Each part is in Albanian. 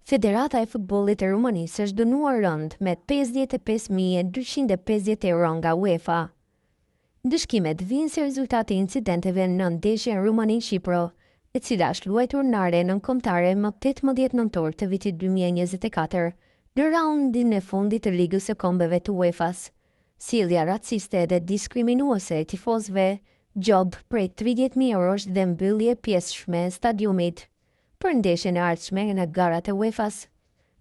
Federata e Futbollit e Rumanisë është dënuar rënd me 55.250 euro nga UEFA. Dëshkimet vijnë si rezultati i incidenteve në ndeshjen Rumani-Shqipëro, e cila është luajtur në arenën kombëtare më 18 nëntor të vitit 2024, në raundin e fundit të Ligës së Kombeve të UEFA-s. Sjellja raciste dhe diskriminuese e tifozëve, gjob prej 30.000 eurosh dhe mbyllje pjesëshme e stadiumit për ndeshjen e ardhshme në garat e UEFA-s.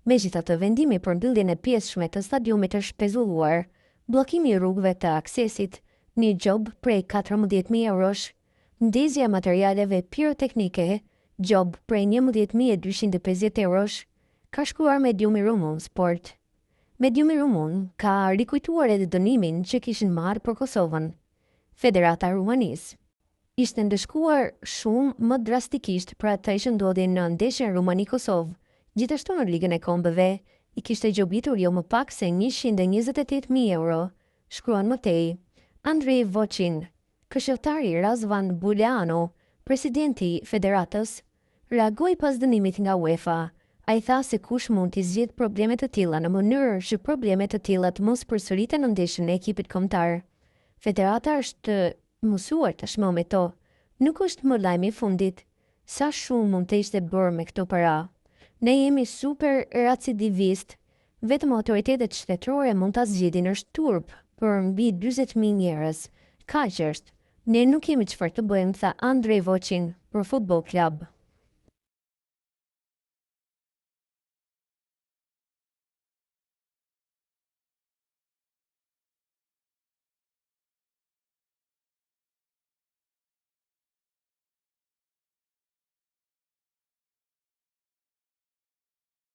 Megjithatë, vendimi për mbylljen e pjesëshme të stadiumit është shpezulluar, bllokimi i rrugëve të aksesit, një gjob prej 14.000 eurosh, ndezja e materialeve piroteknike, gjob prej 11.250 eurosh, ka shkruar mediumi rumun Sport. Mediumi rumun ka rikujtuar edhe dënimin që kishin marrë për Kosovën. Federata e Rumanisë ishte ndëshkuar shumë më drastikisht për atë që ndodhi në ndeshjen Rumani-Kosovë. Gjithashtu në Ligën e Kombeve i kishte gjobitur jo më pak se 128.000 euro, shkruan më tej Andrej Vocin, këshilltari Razvan Buleanu, presidenti i Federatës, reagoi pas dënimit nga UEFA. Ai tha se kush mund t'i zgjidhë probleme të tilla në mënyrë që probleme të tilla të mos përsëriten në ndeshjen e ekipit kombëtar. Federata është mësuar tashmë me to. Nuk është më lajmi i fundit. Sa shumë mund të ishte bërë me këto para? Ne jemi super racidivist. Vetëm autoritetet shtetërore mund ta zgjidhin, është turp për mbi 40.000 njerëz. Kaq është. Ne nuk kemi çfarë të bëjmë, tha Andrej Vocin për Football Club.